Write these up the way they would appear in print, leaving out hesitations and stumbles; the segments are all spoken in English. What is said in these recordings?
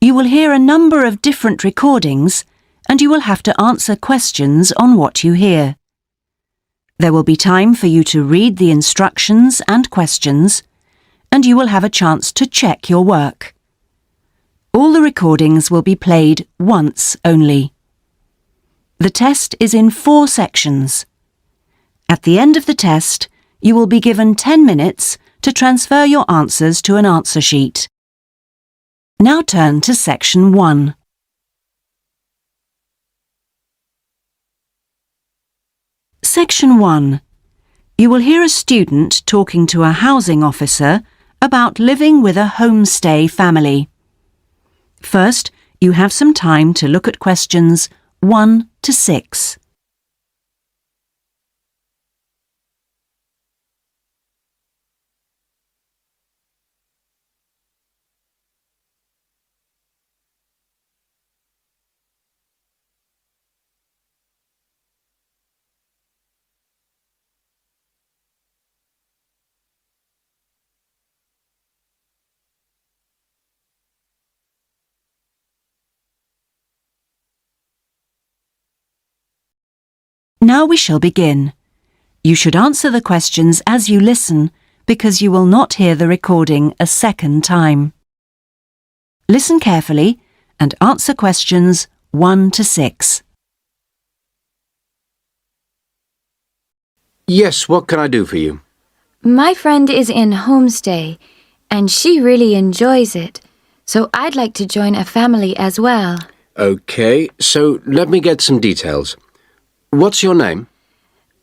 You will hear a number of different recordings, and you will have to answer questions on what you hear. There will be time for you to read the instructions and questions, and you will have a chance to check your work. All the recordings will be played once only. The test is in 4 sections. At the end of the test, you will be given 10 minutes to transfer your answers to an answer sheet. Now turn to Section 1. Section 1. You will hear a student talking to a housing officer about living with a homestay family. First, you have some time to look at questions 1 to 6. Now we shall begin. You should answer the questions as you listen, because you will not hear the recording a second time. Listen carefully and answer questions 1 to 6. Yes, what can I do for you? My friend is in homestay, and she really enjoys it, so I'd like to join a family as well. Okay, so let me get some details. What's your name?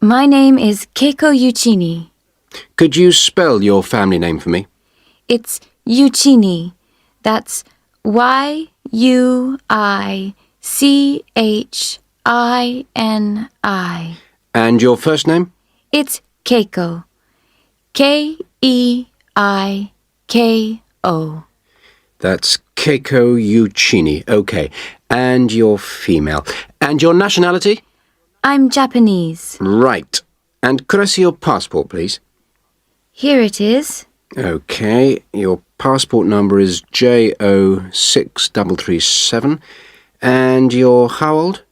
My name is Keiko Yuchini. Could you spell your family name for me? It's Yuchini. That's Y-U-I-C-H-I-N-I. And your first name? It's Keiko. K-E-I-K-O. That's Keiko Yuchini. Okay. And you're female. And your nationality? I'm Japanese. Right. And could I see your passport, please? Here it is. Okay. Your passport number is JO6337. And you're how old?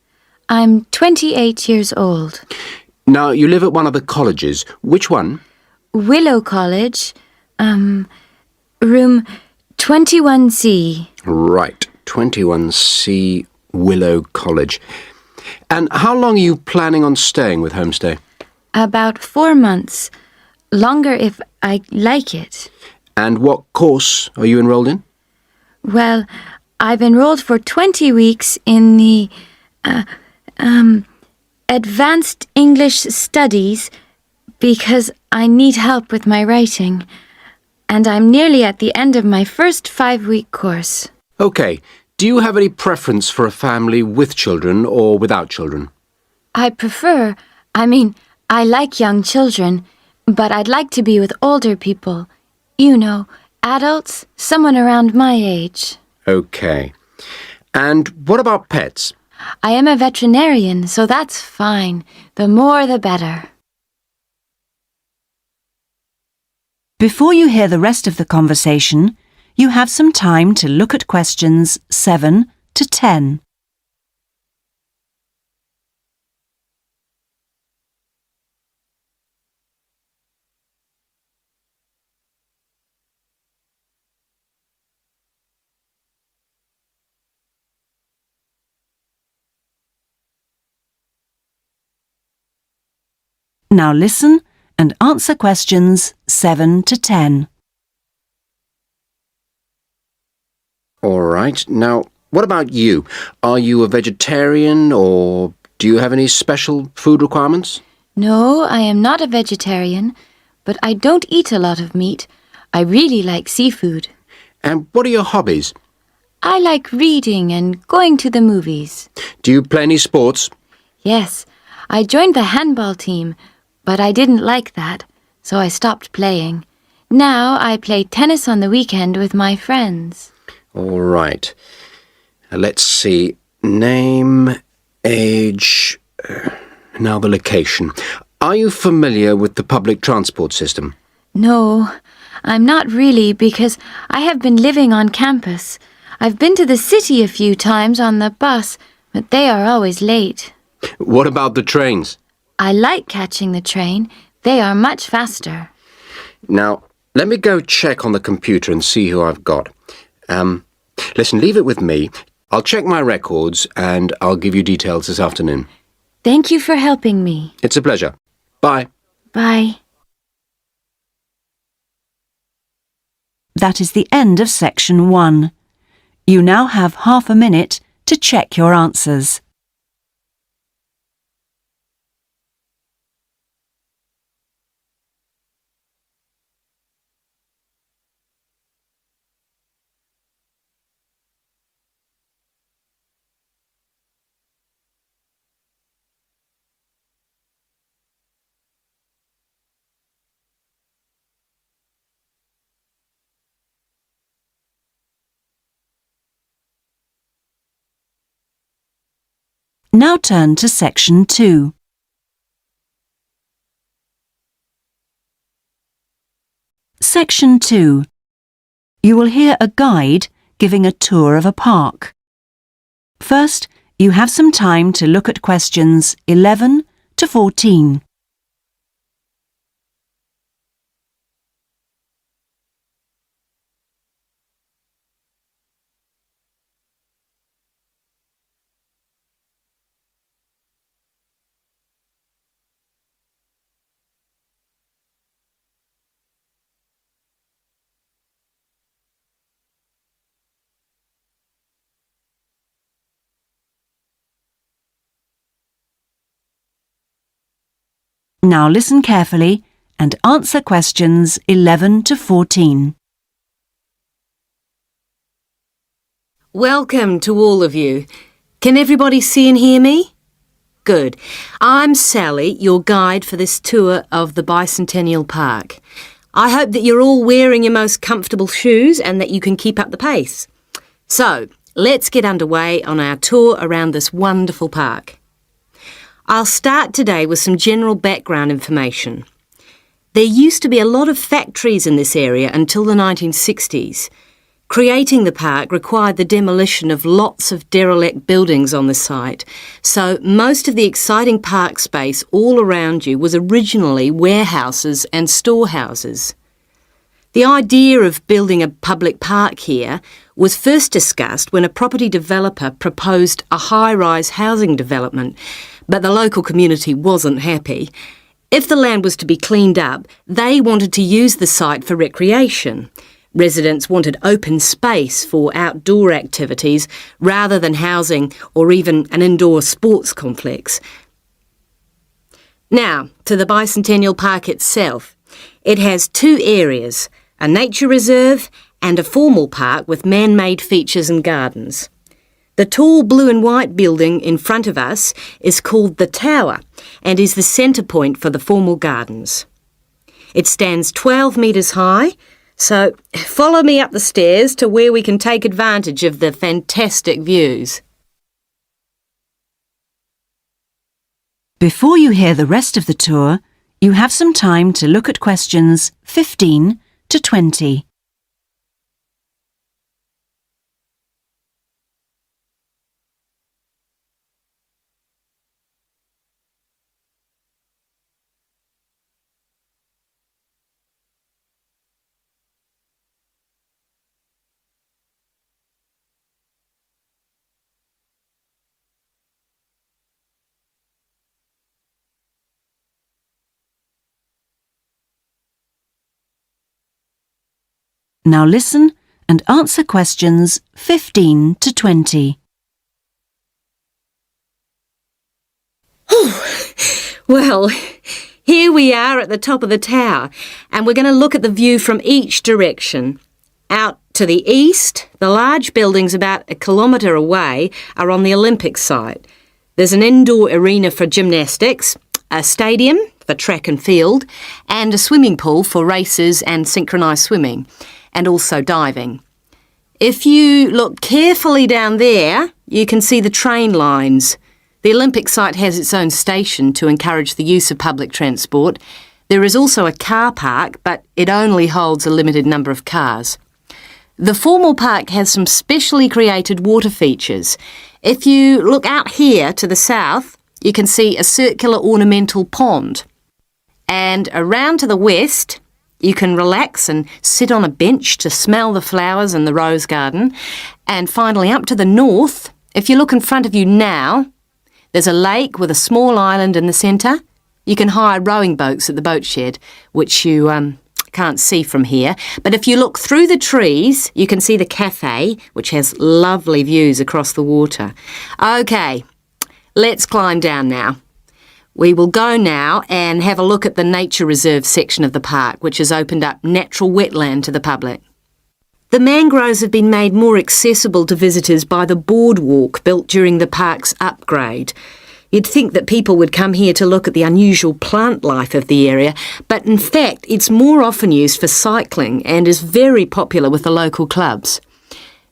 I'm 28 years old. Now, you live at one of the colleges. Which one? Willow College, room 21C. Right. 21C Willow College. And how long are you planning on staying with Homestay? About 4 months. Longer if I like it. And what course are you enrolled in? Well, I've enrolled for 20 weeks in the Advanced English Studies because I need help with my writing. And I'm nearly at the end of my first 5-week course. Okay. Do you have any preference for a family with children or without children? I like young children, but I'd like to be with older people. You know, adults, someone around my age. Okay. And what about pets? I am a veterinarian, so that's fine. The more the better. Before you hear the rest of the conversation, you have some time to look at questions 7 to 10. Now listen and answer questions 7 to 10. All right. Now, what about you? Are you a vegetarian or do you have any special food requirements? No, I am not a vegetarian, but I don't eat a lot of meat. I really like seafood. And what are your hobbies? I like reading and going to the movies. Do you play any sports? Yes, I joined the handball team, but I didn't like that, so I stopped playing. Now I play tennis on the weekend with my friends. All right. Let's see. Name, age, now the location. Are you familiar with the public transport system? No, I'm not really because I have been living on campus. I've been to the city a few times on the bus, but they are always late. What about the trains? I like catching the train. They are much faster. Now, let me go check on the computer and see who I've got. Listen, leave it with me. I'll check my records and I'll give you details this afternoon. Thank you for helping me. It's a pleasure. Bye. Bye. That is the end of section 1. You now have half a minute to check your answers. Now turn to section 2. Section 2. You will hear a guide giving a tour of a park. First, you have some time to look at questions 11 to 14. Now listen carefully and answer questions 11 to 14. Welcome to all of you. Can everybody see and hear me? Good. I'm Sally, your guide for this tour of the Bicentennial Park. I hope that you're all wearing your most comfortable shoes and that you can keep up the pace. So, let's get underway on our tour around this wonderful park. I'll start today with some general background information. There used to be a lot of factories in this area until the 1960s. Creating the park required the demolition of lots of derelict buildings on the site, so most of the exciting park space all around you was originally warehouses and storehouses. The idea of building a public park here was first discussed when a property developer proposed a high-rise housing development, but the local community wasn't happy. If the land was to be cleaned up, they wanted to use the site for recreation. Residents wanted open space for outdoor activities rather than housing or even an indoor sports complex. Now, to the Bicentennial Park itself. It has two areas, a nature reserve and a formal park with man-made features and gardens. The tall blue and white building in front of us is called the Tower and is the centre point for the formal gardens. It stands 12 metres high, so follow me up the stairs to where we can take advantage of the fantastic views. Before you hear the rest of the tour, you have some time to look at questions 15 to 20. Now listen and answer questions 15 to 20. Well, here we are at the top of the tower, and we're going to look at the view from each direction. Out to the east, the large buildings about a kilometre away are on the Olympic site. There's an indoor arena for gymnastics, a stadium for track and field, and a swimming pool for races and synchronised swimming, and also diving. If you look carefully down there, you can see the train lines. The Olympic site has its own station to encourage the use of public transport. There is also a car park, but it only holds a limited number of cars. The formal park has some specially created water features. If you look out here to the south, you can see a circular ornamental pond. And around to the west, you can relax and sit on a bench to smell the flowers in the rose garden. And finally, up to the north, if you look in front of you now, there's a lake with a small island in the centre. You can hire rowing boats at the boat shed, which you can't see from here. But if you look through the trees, you can see the cafe, which has lovely views across the water. OK, let's climb down now. We will go now and have a look at the nature reserve section of the park, which has opened up natural wetland to the public. The mangroves have been made more accessible to visitors by the boardwalk built during the park's upgrade. You'd think that people would come here to look at the unusual plant life of the area, but in fact it's more often used for cycling and is very popular with the local clubs.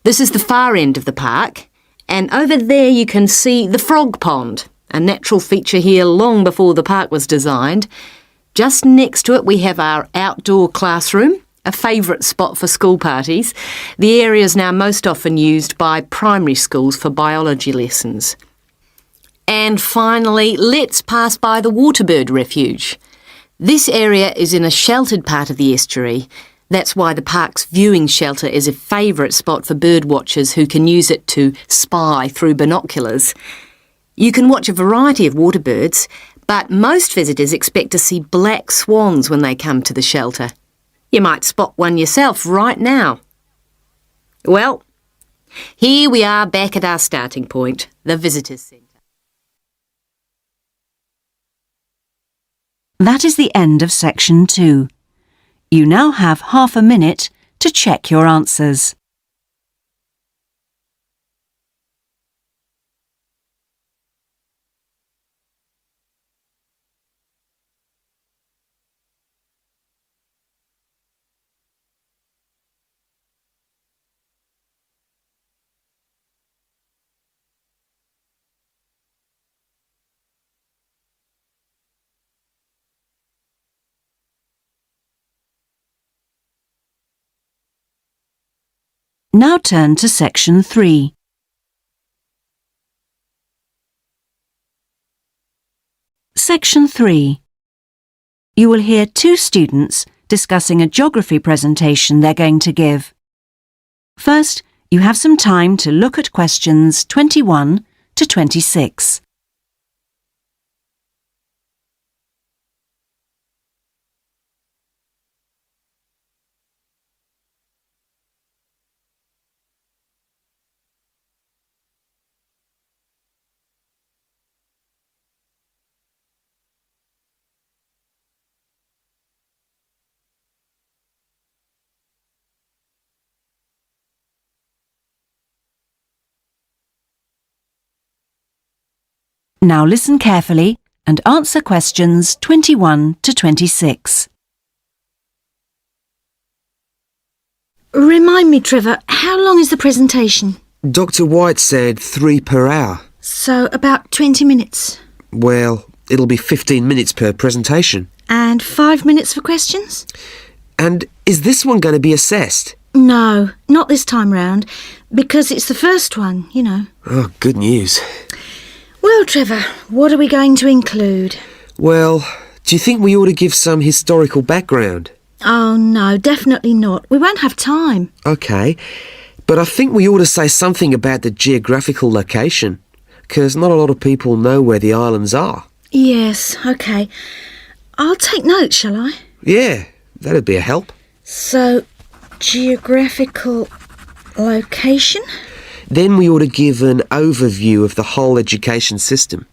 This is the far end of the park, and over there you can see the frog pond, a natural feature here long before the park was designed. Just next to it we have our outdoor classroom, a favourite spot for school parties. The area is now most often used by primary schools for biology lessons. And finally, let's pass by the Waterbird Refuge. This area is in a sheltered part of the estuary. That's why the park's viewing shelter is a favourite spot for bird watchers who can use it to spy through binoculars. You can watch a variety of water birds, but most visitors expect to see black swans when they come to the shelter. You might spot one yourself right now. Well, here we are back at our starting point, the Visitors Centre. That is the end of section 2. You now have half a minute to check your answers. Now turn to section 3. Section 3. You will hear two students discussing a geography presentation they're going to give. First, you have some time to look at questions 21 to 26. Now listen carefully and answer questions 21 to 26. Remind me, Trevor, how long is the presentation? Dr. White said 3 per hour. So about 20 minutes. Well, it'll be 15 minutes per presentation. And 5 minutes for questions? And is this one going to be assessed? No, not this time round, because it's the first one, you know. Oh, good news. Well, Trevor, what are we going to include? Well, do you think we ought to give some historical background? Oh, no, definitely not. We won't have time. OK, but I think we ought to say something about the geographical location, because not a lot of people know where the islands are. Yes, OK. I'll take notes, shall I? Yeah, that'd be a help. So, geographical location? Then we ought to give an overview of the whole education system.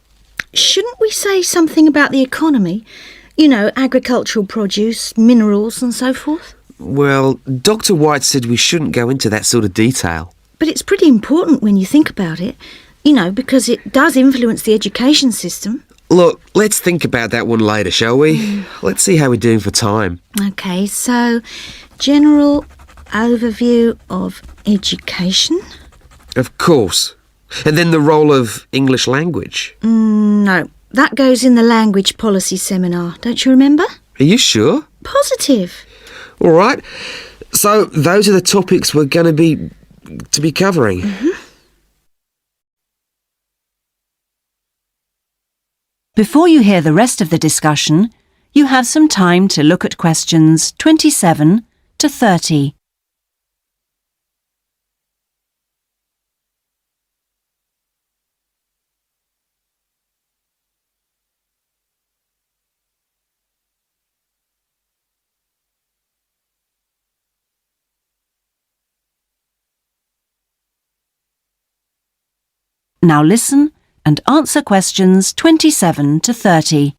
Shouldn't we say something about the economy? You know, agricultural produce, minerals and so forth? Well, Dr. White said we shouldn't go into that sort of detail. But it's pretty important when you think about it, you know, because it does influence the education system. Look, let's think about that one later, shall we? Let's see how we're doing for time. OK, so general overview of education. Of course. And then the role of English language. No, that goes in the language policy seminar, don't you remember? Are you sure? Positive. All right. So those are the topics we're going to be covering. Before you hear the rest of the discussion, you have some time to look at questions 27 to 30. Now listen and answer questions 27 to 30.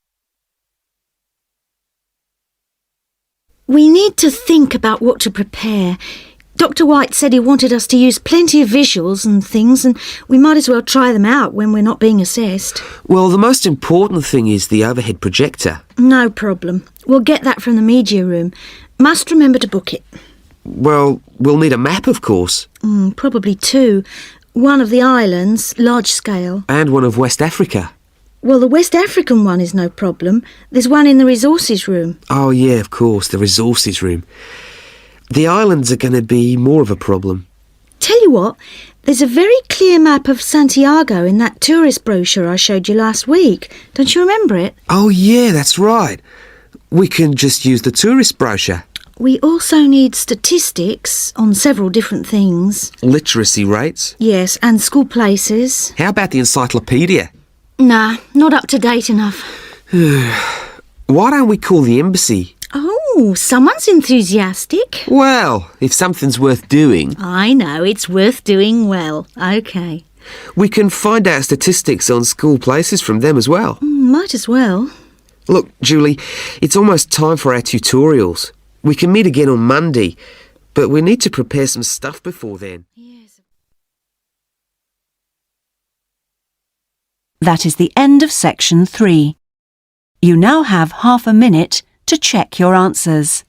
We need to think about what to prepare. Dr. White said he wanted us to use plenty of visuals and things, and we might as well try them out when we're not being assessed. Well, the most important thing is the overhead projector. No problem. We'll get that from the media room. Must remember to book it. Well, we'll need a map, of course. Probably two. One of the islands, large scale. And one of West Africa. Well, the West African one is no problem. There's one in the resources room. Oh, yeah, of course, the resources room. The islands are going to be more of a problem. Tell you what, there's a very clear map of Santiago in that tourist brochure I showed you last week. Don't you remember it? Oh, yeah, that's right. We can just use the tourist brochure. We also need statistics on several different things. Literacy rates. Yes, and school places. How about the encyclopedia? Nah, not up to date enough. Why don't we call the embassy? Oh, someone's enthusiastic. Well, if something's worth doing, I know, it's worth doing well. OK. we can find out statistics on school places from them as well. Might as well. Look, Julie, it's almost time for our tutorials. We can meet again on Monday, but we need to prepare some stuff before then. Yes. That is the end of section 3. You now have half a minute to check your answers.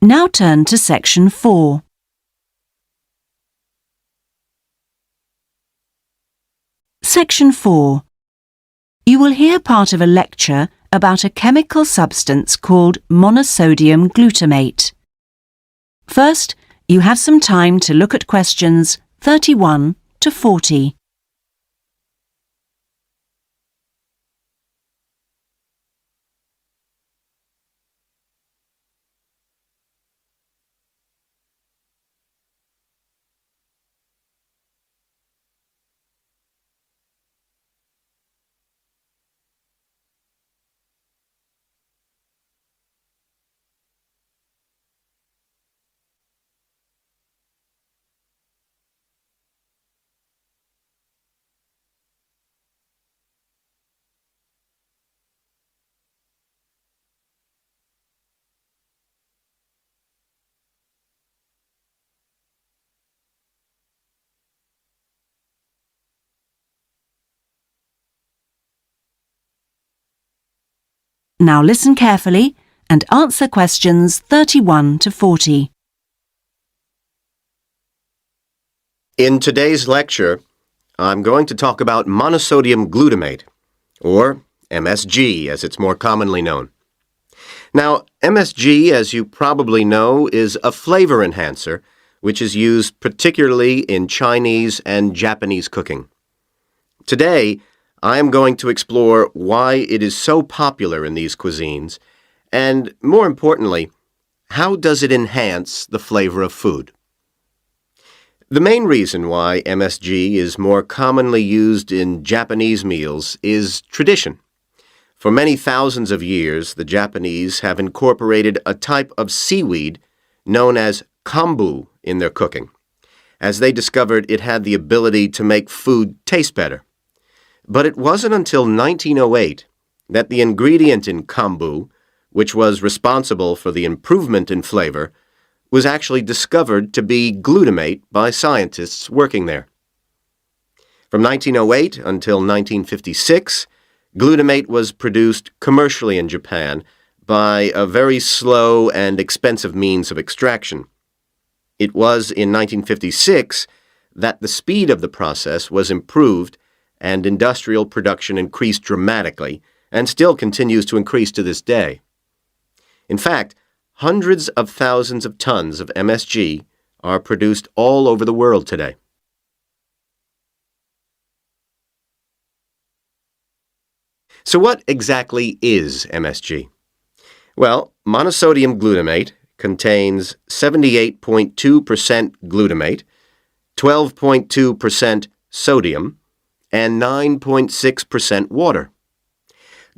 Now turn to section 4. Section 4. You will hear part of a lecture about a chemical substance called monosodium glutamate. First, you have some time to look at questions 31 to 40. Now listen carefully and answer questions 31 to 40. In today's lecture, I'm going to talk about monosodium glutamate, or MSG as it's more commonly known. Now, MSG, as you probably know, is a flavor enhancer which is used particularly in Chinese and Japanese cooking. Today, I am going to explore why it is so popular in these cuisines, and more importantly, how does it enhance the flavor of food? The main reason why MSG is more commonly used in Japanese meals is tradition. For many thousands of years, the Japanese have incorporated a type of seaweed known as kombu in their cooking, as they discovered it had the ability to make food taste better. But it wasn't until 1908 that the ingredient in kombu, which was responsible for the improvement in flavor, was actually discovered to be glutamate by scientists working there. From 1908 until 1956, glutamate was produced commercially in Japan by a very slow and expensive means of extraction. It was in 1956 that the speed of the process was improved and industrial production increased dramatically and still continues to increase to this day. In fact, hundreds of thousands of tons of MSG are produced all over the world today. So what exactly is MSG? Well, monosodium glutamate contains 78.2% glutamate, 12.2% sodium, and 9.6% water.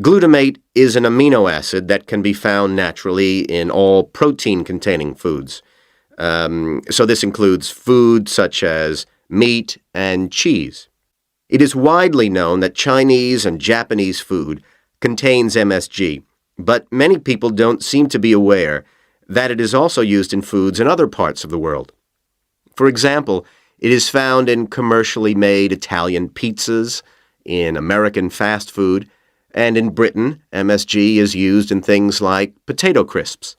Glutamate is an amino acid that can be found naturally in all protein-containing foods. So this includes food such as meat and cheese. It is widely known that Chinese and Japanese food contains MSG, but many people don't seem to be aware that it is also used in foods in other parts of the world. For example, it is found in commercially made Italian pizzas, in American fast food, and in Britain, MSG is used in things like potato crisps.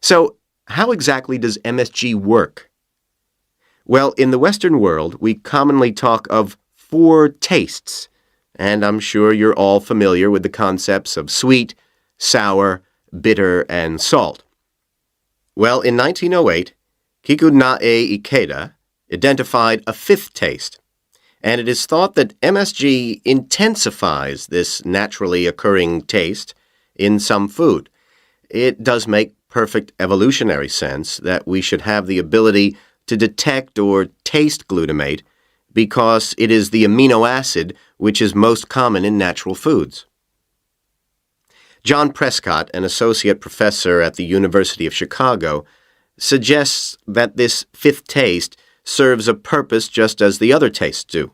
So, how exactly does MSG work? Well, in the Western world, we commonly talk of 4 tastes, and I'm sure you're all familiar with the concepts of sweet, sour, bitter, and salt. Well, in 1908, Kikunae Ikeda identified a 5th taste, and it is thought that MSG intensifies this naturally occurring taste in some food. It does make perfect evolutionary sense that we should have the ability to detect or taste glutamate because it is the amino acid which is most common in natural foods. John Prescott, an associate professor at the University of Chicago, suggests that this 5th taste serves a purpose just as the other tastes do.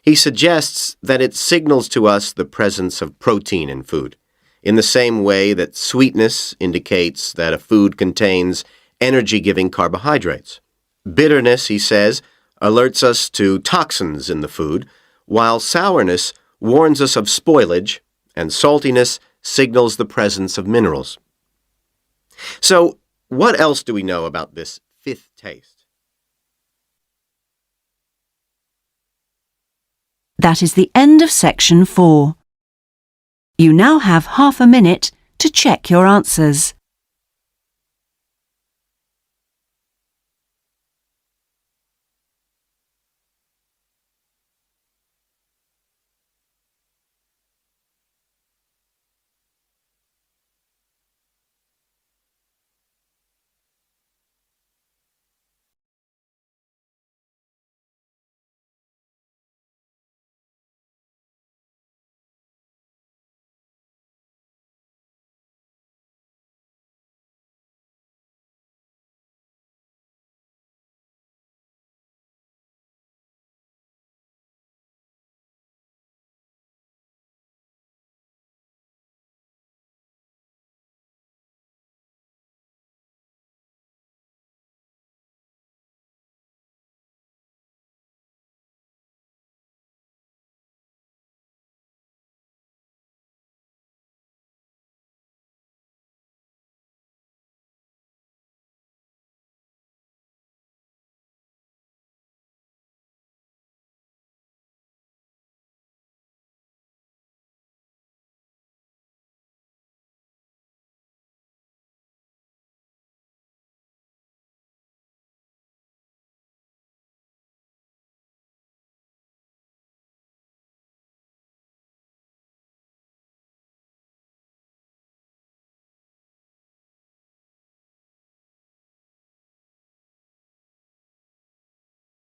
He suggests that it signals to us the presence of protein in food, in the same way that sweetness indicates that a food contains energy-giving carbohydrates. Bitterness, he says, alerts us to toxins in the food, while sourness warns us of spoilage, and saltiness signals the presence of minerals. So, what else do we know about this 5th taste? That is the end of section 4. You now have half a minute to check your answers.